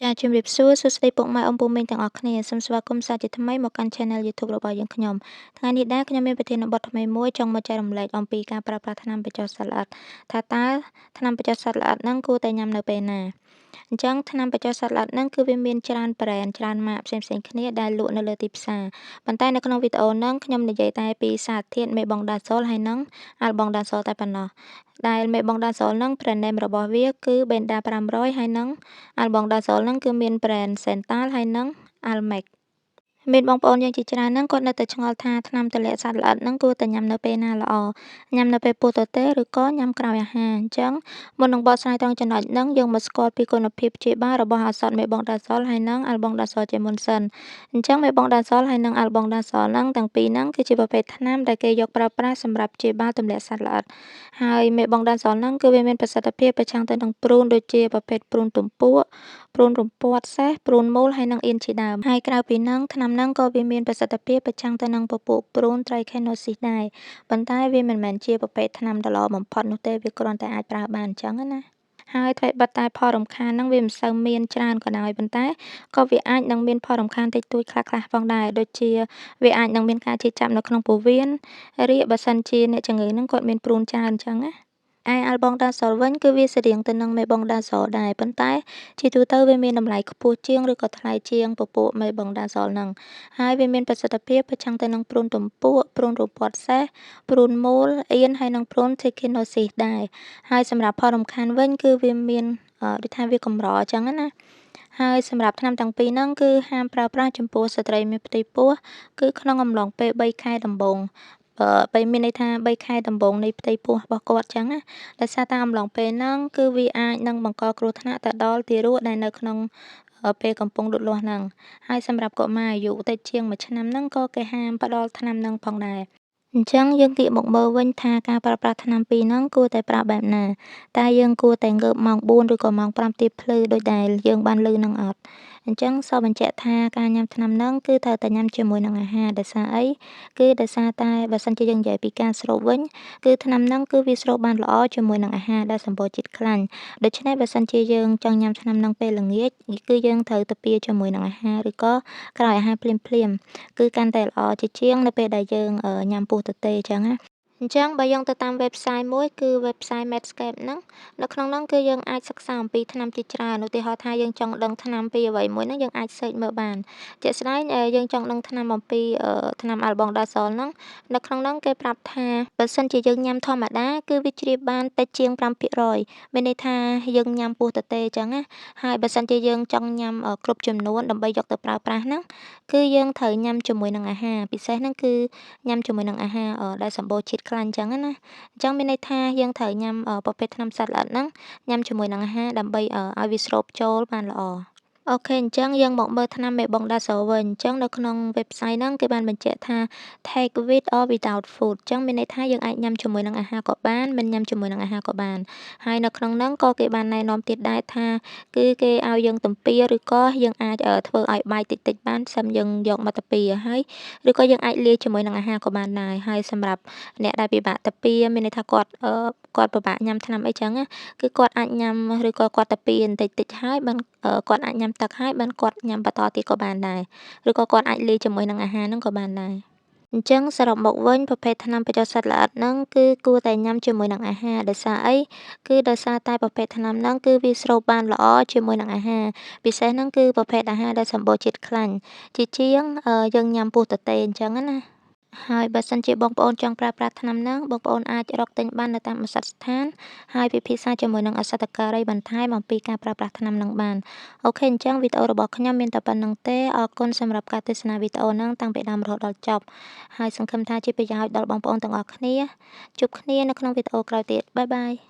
ចាជំរាបសួរសួស្តីពុកម៉ែអ៊ំពូមីងទាំងអស់គ្នាសូមស្វាគមន៍សាជាថ្មីមកកាន់ Channel YouTube របស់យើងខ្ញុំថ្ងៃនេះដែរខ្ញុំមានប្រធានបទថ្មីមួយចង់មកចែករំលែកអំពីការប្រើប្រាស់ថ្នាំបញ្ចុះសត្វល្អិតថាតើថ្នាំបញ្ចុះសត្វល្អិតហ្នឹងគួរតែញ៉ាំនៅពេលណាអញ្ចឹងថ្នាំបញ្ចុះសត្វល្អិតហ្នឹងគឺវាមានច្រើន brand ច្រើនម៉ាកផ្សេងៗគ្នាដែលលក់នៅលើទីផ្សារប៉ុន្តែនៅក្នុងវីដេអូហ្នឹងខ្ញុំនិយាយតែពីសារធាតុមេបង់ដាហ្សូលហើយនិងអាល់បងដាហ្សូលតែប៉ុណ្ណោះដែលមេបង់ដាហ្សូលហ្នឹង brand name របស់វាគឺ Benda 500ហើយនិង អាល់បងដាហ្សូលហ្នឹងគឺមាន brand Sental ហើយនិង Almec មានបងប្អូនយើងជាច្រើនហ្នឹងគាត់នៅតែឆ្ងល់ថាថ្នាំទម្លាក់សត្វល្អិតហ្នឹងគួរតែញ៉ាំនៅពេលណាល្អញ៉ាំនៅពេលពោះទទេឬក៏ញ៉ាំក្រោយអាហារអញ្ចឹងមុននឹងបកស្រាយត្រង់ចំណុចហ្នឹងយើងមកស្គាល់ពីគុណភាពព្យាបាលរបស់ឱសថមេបង់ដាហ្សូលហើយនិងអាល់បងដាហ្សូលជាមុនសិនអញ្ចឹងមេបង់ដាហ្សូលហើយនិងអាល់បងដាហ្សូលហ្នឹងទាំងពីរហ្នឹងគឺជាប្រភេទថ្នាំដែលគេយកប្រើប្រាស់សម្រាប់ព្យាបាលទម្លាក់សត្វល្អិតហើយមេបង់ដាហ្សូលហ្នឹងគឺវាមានប្រសិទ្ធភាពប្រឆាំងទៅនឹងព្រូនដូចជាប្រភេទព្រូនទំពក់ព្រូនរំពាត់សេះព្រូនមូលហើយនិងអៀនជាដើមហើយក្រៅពីហ្នឹងថ្នាំហ្នឹងក៏វាមានប្រសិទ្ធភាពប្រឆាំងទៅនឹងពពួកព្រូន Trichinosis ដែរប៉ុន្តែវាមិនមែនជាប្រភេទថ្នាំដ៏ល្អបំផុតនោះទេវាគ្រាន់តែអាចប្រើបានអញ្ចឹងណាហើយថ្មីបិទតែផលរំខានហ្នឹងវាមិនសូវមានច្រើនក៏ដោយប៉ុន្តែក៏វាអាចនឹងមានផលរំខានតិចតួចខ្លះៗផងដែរដូចជាវាអាចនឹងមានការឈឺចាប់នៅក្នុងពោះវៀនរាគបើសិនជាអ្នកជំងឺហ្នឹងគាត់មានព្រូនច្រើនអញ្ចឹងណាឯអាល់បងដាហ្សូលវិញគឺវាស្រដៀងទៅនឹងមេបង់ដាហ្សូលដែរប៉ុន្តែជាទូទៅវាមានតម្លៃខ្ពស់ជាងឬក៏ថ្លៃជាងពពួកមេបង់ដាហ្សូលហ្នឹងហើយវាមានប្រសិទ្ធភាពប្រឆាំងទៅនឹងព្រូនទំពក់ព្រូនរពាត់សេះព្រូនមូលអៀនហើយនិងព្រូន Trichinosis ដែរហើយសម្រាប់ផលរំខានវិញគឺវាមានដូចថាវាកម្រអញ្ចឹងណាហើយសម្រាប់ថ្នាំទាំងពីរហ្នឹងគឺហាមប្រើប្រាស់ចំពោះស្ត្រីមានផ្ទៃពោះគឺក្នុងអំឡុងពេល3ខែដំបូងបីមានន័យថា3ខែដំបូងនៃផ្ទៃពោះរបស់គាត់ចឹងណាដោយសារតែអំឡុងពេលហ្នឹងគឺវាអាចនឹងបង្កគ្រោះថ្នាក់ទៅដល់ទារកដែលនៅក្នុងពេលកំពុងលូតលាស់ហ្នឹងហើយសម្រាប់កុមារអាយុតិចជាង1ឆ្នាំហ្នឹងក៏គេហាមផ្ដល់ថ្នាំហ្នឹងផងដែរអញ្ចឹងយើងងាកមកមើលវិញថាការប្រើប្រាស់ថ្នាំពីរហ្នឹងគួរតែប្រើបែបណាតើយើងគួរតែងើបម៉ោង4ឬក៏ម៉ោង5ទៀបភ្លឺដូចដែលយើងបានឮហ្នឹងអត់អញ្ចឹងសូមបញ្ជាក់ថាការញ៉ាំថ្នាំហ្នឹងគឺត្រូវតែញ៉ាំជាមួយនឹងអាហារដោយសារអីគឺដោយសារតែបើសិនជាយើងនិយាយពីការស្រូបវិញគឺថ្នាំហ្នឹងគឺវាស្រូបបានល្អជាមួយនឹងអាហារដែលសម្បូរជាតិខ្លាញ់ដូច្នេះបើសិនជាយើងចង់ញ៉ាំថ្នាំហ្នឹងពេលល្ងាចគឺយើងត្រូវទៅពាជាមួយនឹងអាហារឬក៏ក្រោយអាហារភ្លាមៗគឺកាន់តែល្អជាជាងនៅពេលដែលយើងញ៉ាំពោះទទេអញ្ចឹងណាអញ្ចឹងបើយោងទៅតាម website មួយគឺ website Medscape ហ្នឹងនៅក្នុងហ្នឹងគឺយើងអាចសិក្សាអំពីថ្នាំជាច្រើនឧទាហរណ៍ថាយើងចង់ដឹងថ្នាំពីអ្វីមួយហ្នឹងយើងអាច search មើលបានជាក់ស្ដែងយើងចង់ដឹងថ្នាំអំពីថ្នាំ Albendazole ហ្នឹងនៅក្នុងហ្នឹងគេប្រាប់ថាបើសិនជាយើងញ៉ាំធម្មតាគឺវាជ្រាបបានតិចជាង5%មានន័យថាយើងញ៉ាំពោះទទេអញ្ចឹងណាហើយបើសិនជាយើងចង់ញ៉ាំគ្រប់ចំនួនដើម្បីយកទៅប្រើប្រាស់ហ្នឹងគឺយើងត្រូវញ៉ាំជាមួយនឹងអាហារពិសេសហ្នឹងគឺញ៉ាំជាមួយនឹងអាហារដែលសម្បូរជាតិខ្លាញ់អញ្ចឹងណាអញ្ចឹងមានន័យថាយើងត្រូវញ៉ាំប្រភេទថ្នាំសត្វល្អិតហ្នឹងញ៉ាំជាមួយនឹងអាហារដើម្បីឲ្យវាស្រូបចូលបានល្អអូខេអញ្ចឹងយើងមកមើលថ្នាំមេបង់ដាហ្សូលវិញអញ្ចឹងនៅក្នុង website ហ្នឹងគេបានបញ្ជាក់ថា take with or without food អញ្ចឹងមានន័យថាយើងអាចញ៉ាំជាមួយនឹងអាហារក៏បានមិនញ៉ាំជាមួយនឹងអាហារក៏បានហើយនៅក្នុងហ្នឹងក៏គេបានណែនាំទៀតដែរថាគឺគេឲ្យយើងទំពាឬក៏យើងអាចធ្វើឲ្យបាយតិចៗបានសឹមយើងយកមកទំពាហើយឬក៏យើងអាចលាយជាមួយនឹងអាហារក៏បានដែរហើយសម្រាប់អ្នកដែលពិបាកទំពាមានន័យថាគាត់ពិបាកញ៉ាំថ្នាំអីចឹងណាគឺគាត់អាចញ៉ាំឬក៏គាត់ទំពាបន្តិចៗហើយបានគាត់អាចញ៉ាំទឹកហើយបានគាត់ញ៉ាំបន្តទៀតក៏បានដែរឬក៏គាត់អាចលាយជាមួយនឹងអាហារហ្នឹងក៏បានដែរអញ្ចឹងសរុបមកវិញប្រភេទថ្នាំបញ្ចុះសត្វល្អិតហ្នឹងគឺគួរតែញ៉ាំជាមួយនឹងអាហារដោយសារអីគឺដោយសារតែប្រភេទថ្នាំហ្នឹងគឺវាស្រូបបានល្អជាមួយនឹងអាហារពិសេសហ្នឹងគឺប្រភេទអាហារដែលសម្បូរជាតិខ្លាញ់ជាជាងយើងញ៉ាំពោះទទេអញ្ចឹងណាហើយបើសិនជាបងប្អូនចង់ប្រើប្រាស់ថ្នាំហ្នឹងបងប្អូនអាចរកទិញបាននៅតាមឱសថស្ថានហើយពិភាក្សាជាមួយនឹងឱសថការីបន្ថែមអំពីការប្រើប្រាស់ថ្នាំហ្នឹងបានអូខេអញ្ចឹងវីដេអូរបស់ខ្ញុំមានតែប៉ុណ្្នឹងទេអរគុណសម្រាប់ការទស្សនាវីដេអូហ្នឹងតាំងពីដើមរហូតដល់ចប់ហើយសង្ឃឹមថាជាប្រយោជន៍ដល់បងប្អូនទាំងអស់គ្នាជួបគ្នានៅក្នុងវីដេអូក្រោយទៀតបាយបាយ